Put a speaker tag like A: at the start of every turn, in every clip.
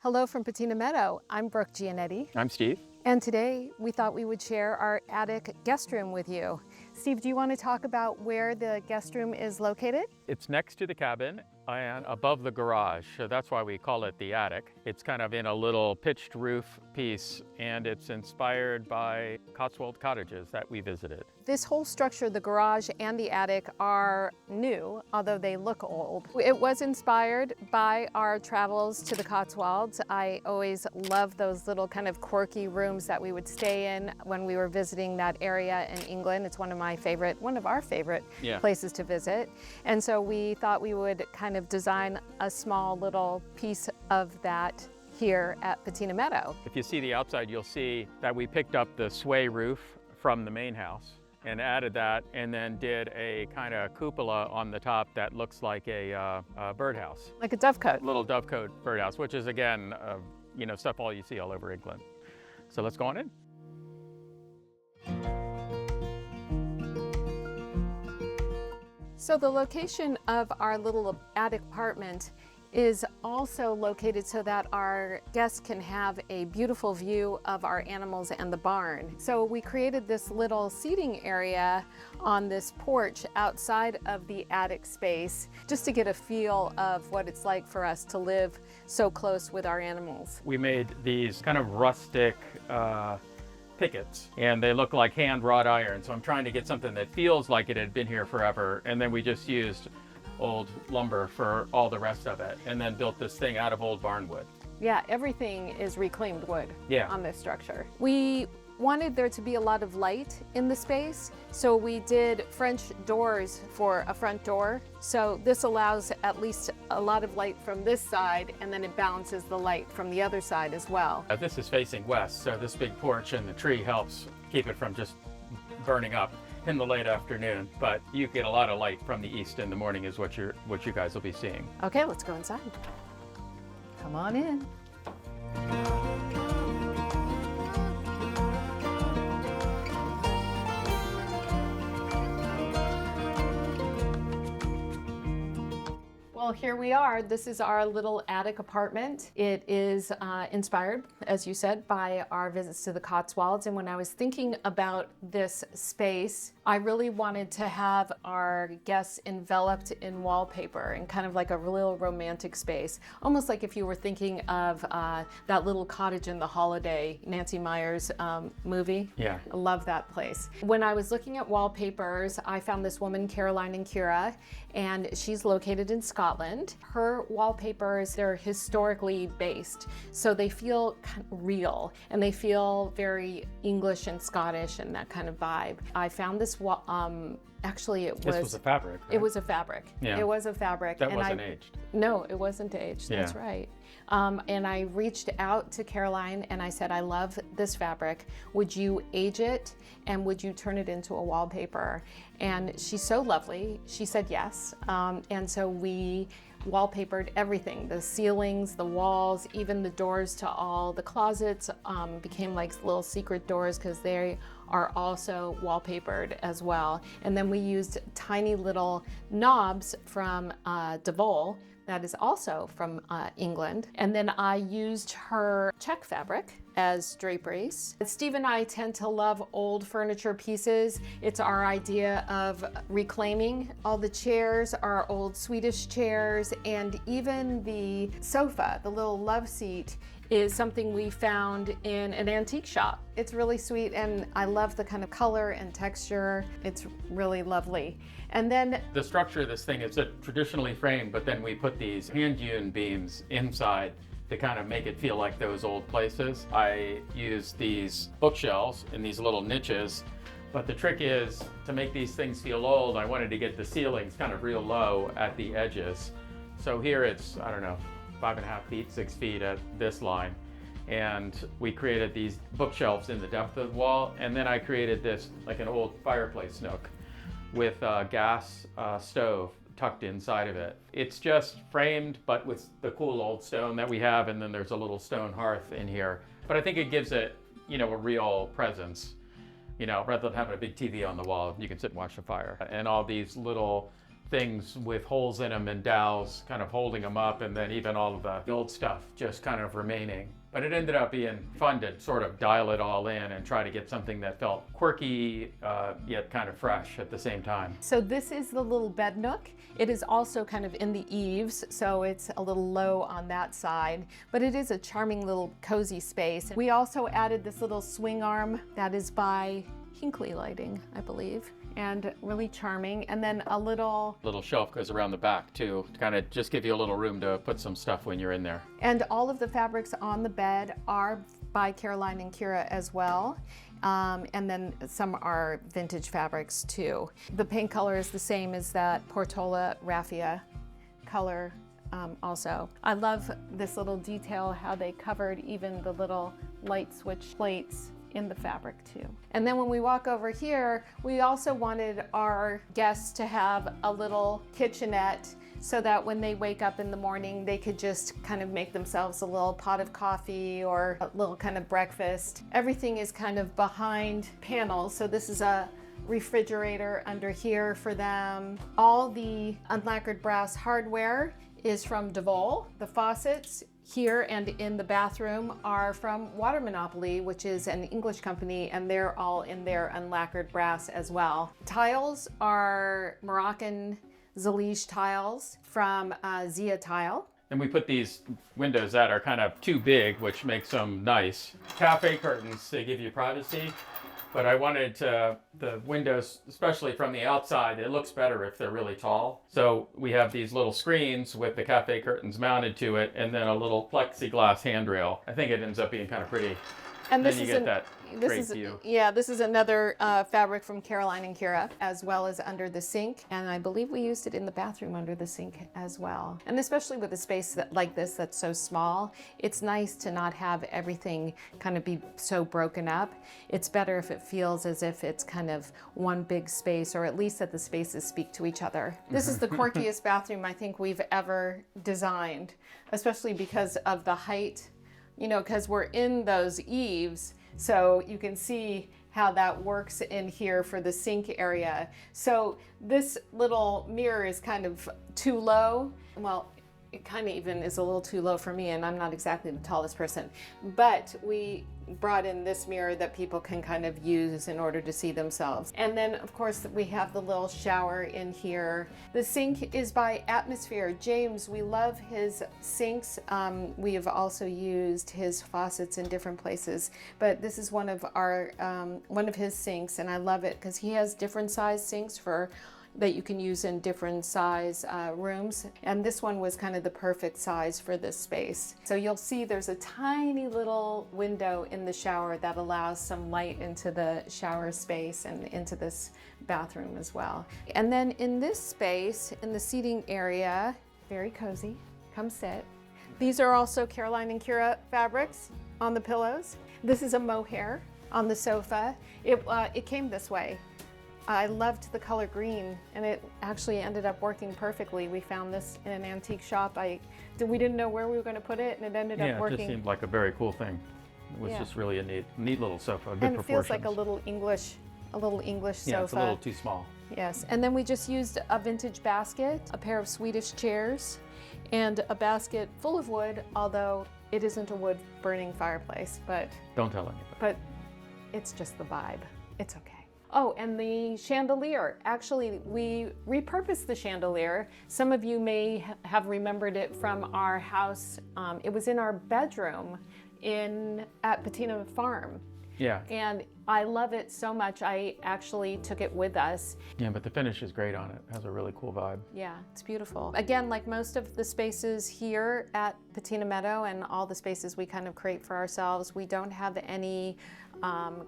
A: Hello from Patina Meadow. I'm Brooke Giannetti.
B: I'm Steve.
A: And today we thought we would share our attic guest room with you. Steve, do you want to talk about where the guest room is located?
B: It's next to the cabin and above the garage, so that's why we call it the attic. It's kind of in a little pitched roof piece, and it's inspired by Cotswold cottages that we visited.
A: This whole structure, the garage and the attic, are new, although they look old. It was inspired by our travels to the Cotswolds. I always loved those little kind of quirky rooms that we would stay in when we were visiting that area in England. It's one of our favorite places to visit. And so we thought we would kind of design a small little piece of that here at Patina Meadow.
B: If you see the outside, you'll see that we picked up the sway roof from the main house and added that, and then did a kind of cupola on the top that looks like a birdhouse.
A: Like a dovecote.
B: Little dovecote birdhouse, which is again, stuff all you see all over England. So let's go on in.
A: So the location of our little attic apartment is also located so that our guests can have a beautiful view of our animals and the barn. So we created this little seating area on this porch outside of the attic space, just to get a feel of what it's like for us to live so close with our animals.
B: We made these kind of rustic pickets, and they look like hand wrought iron. So I'm trying to get something that feels like it had been here forever. And then we just used old lumber for all the rest of it, and then built this thing out of old barn wood.
A: Yeah, everything is reclaimed wood on this structure. We wanted there to be a lot of light in the space, so we did French doors for a front door. So this allows at least a lot of light from this side, and then it balances the light from the other side as well.
B: This is facing west, so this big porch and the tree helps keep it from just burning up in the late afternoon, but you get a lot of light from the east in the morning is what you guys will be seeing.
A: Okay, let's go inside. Come on in. Well, here we are. This is our little attic apartment. It is inspired, as you said, by our visits to the Cotswolds. And when I was thinking about this space, I really wanted to have our guests enveloped in wallpaper and kind of like a real romantic space. Almost like if you were thinking of that little cottage in the Holiday, Nancy Meyers movie.
B: Yeah.
A: I love that place. When I was looking at wallpapers, I found this woman, Caroline and Kira, and she's located in Scotland. Her wallpapers, they're historically based, so they feel kind of real, and they feel very English and Scottish and that kind of vibe. I found this, actually it was...
B: This was a fabric, right?
A: It was a fabric.
B: Yeah.
A: It was a fabric.
B: That wasn't aged.
A: No, it wasn't aged, that's right. And I reached out to Caroline and I said, I love this fabric. Would you age it and would you turn it into a wallpaper? And she's so lovely. She said yes. And so we wallpapered everything, the ceilings, the walls, even the doors to all the closets became like little secret doors because they are also wallpapered as well. And then we used tiny little knobs from Devol, that is also from England. And then I used her check fabric as draperies. Steve and I tend to love old furniture pieces. It's our idea of reclaiming. All the chairs are old Swedish chairs, and even the sofa, the little love seat, is something we found in an antique shop. It's really sweet, and I love the kind of color and texture. It's really lovely. And then
B: the structure of this thing is traditionally framed, but then we put these hand-hewn beams inside to kind of make it feel like those old places. I used these bookshelves in these little niches, but the trick is to make these things feel old. I wanted to get the ceilings kind of real low at the edges. So here it's, 5.5 feet, 6 feet at this line. And we created these bookshelves in the depth of the wall. And then I created this, like an old fireplace nook with a gas stove tucked inside of it. It's just framed, but with the cool old stone that we have. And then there's a little stone hearth in here. But I think it gives it, a real presence. Rather than having a big TV on the wall, you can sit and watch the fire. And all these little things with holes in them and dowels kind of holding them up, and then even all of the old stuff just kind of remaining. But it ended up being fun to sort of dial it all in and try to get something that felt quirky, yet kind of fresh at the same time.
A: So this is the little bed nook. It is also kind of in the eaves, so it's a little low on that side, but it is a charming little cozy space. We also added this little swing arm that is by Hinkley Lighting, I believe, and really charming. And then a little
B: Shelf goes around the back too, to kind of just give you a little room to put some stuff when you're in there.
A: And all of the fabrics on the bed are by Caroline and Kira as well. And then some are vintage fabrics too. The paint color is the same as that Portola Raffia color also. I love this little detail, how they covered even the little light switch plates in the fabric too. And then when we walk over here, we also wanted our guests to have a little kitchenette so that when they wake up in the morning, they could just kind of make themselves a little pot of coffee or a little kind of breakfast. Everything is kind of behind panels. So this is a refrigerator under here for them. All the unlacquered brass hardware is from DeVol. The faucets here and in the bathroom are from Water Monopoly, which is an English company, and they're all in their unlacquered brass as well. Tiles are Moroccan Zalige tiles from Zia Tile.
B: And we put these windows that are kind of too big, which makes them nice. Cafe curtains, they give you privacy, but I wanted the windows, especially from the outside, it looks better if they're really tall. So we have these little screens with the cafe curtains mounted to it, and then a little plexiglass handrail. I think it ends up being kind of pretty.
A: And
B: then you get that great view.
A: Yeah, this is another fabric from Caroline and Kira, as well as under the sink. And I believe we used it in the bathroom under the sink as well. And especially with a space like this that's so small, it's nice to not have everything kind of be so broken up. It's better if it feels as if it's kind of one big space, or at least that the spaces speak to each other. This is the quirkiest bathroom I think we've ever designed, especially because of the height. You know, because we're in those eaves, so you can see how that works in here for the sink area. So this little mirror is kind of too low. Well, it kind of even is a little too low for me, and I'm not exactly the tallest person. But we brought in this mirror that people can kind of use in order to see themselves. And then, of course, we have the little shower in here. The sink is by Atmosphere. James, we love his sinks. We have also used his faucets in different places, but this is one of his sinks, and I love it because he has different size sinks that you can use in different size rooms. And this one was kind of the perfect size for this space. So you'll see there's a tiny little window in the shower that allows some light into the shower space and into this bathroom as well. And then in this space, in the seating area, very cozy, come sit. These are also Caroline and Kira fabrics on the pillows. This is a mohair on the sofa. It came this way. I loved the color green, and it actually ended up working perfectly. We found this in an antique shop. We didn't know where we were going to put it, and it ended up working.
B: Yeah, it just seemed like a very cool thing. It was just really a neat little sofa, good proportions.
A: And it feels like a little English sofa.
B: Yeah, it's a little too small.
A: Yes, and then we just used a vintage basket, a pair of Swedish chairs, and a basket full of wood, although it isn't a wood-burning fireplace, but...
B: Don't tell anybody.
A: But it's just the vibe. It's okay. Oh, and the chandelier. Actually, we repurposed the chandelier. Some of you may have remembered it from our house. It was in our bedroom at Patina Farm.
B: Yeah.
A: And I love it so much, I actually took it with us.
B: Yeah, but the finish is great on it. It has a really cool vibe.
A: Yeah, it's beautiful. Again, like most of the spaces here at Patina Meadow and all the spaces we kind of create for ourselves, we don't have any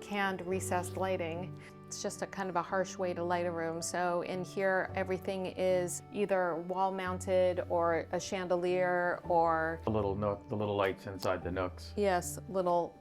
A: canned recessed lighting. It's just a kind of a harsh way to light a room. So in here, everything is either wall mounted or a chandelier or...
B: The little nook, the little lights inside the nooks.
A: Yes, little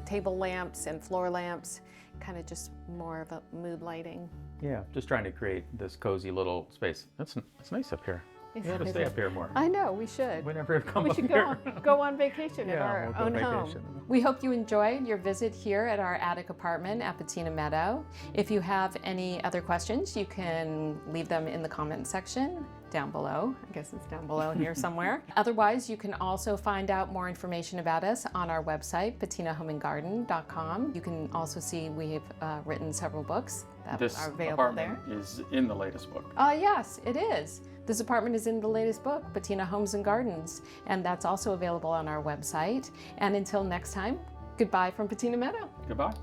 A: table lamps and floor lamps, kind of just more of a mood lighting.
B: Yeah, just trying to create this cozy little space. It's nice up here. We got to stay up here more.
A: I know, we should.
B: Whenever we come
A: We
B: up
A: should
B: here.
A: go on vacation at
B: Yeah,
A: our
B: we'll go
A: own
B: vacation.
A: home. We hope you enjoyed your visit here at our attic apartment at Patina Meadow. If you have any other questions, you can leave them in the comment section down below. I guess it's down below here somewhere. Otherwise, you can also find out more information about us on our website, patinahomeandgarden.com. You can also see we've written several books that
B: This
A: are available there.
B: apartment is in the latest book.
A: Yes, it is. This apartment is in the latest book, Patina Homes and Gardens, and that's also available on our website. And until next time, goodbye from Patina Meadow.
B: Goodbye.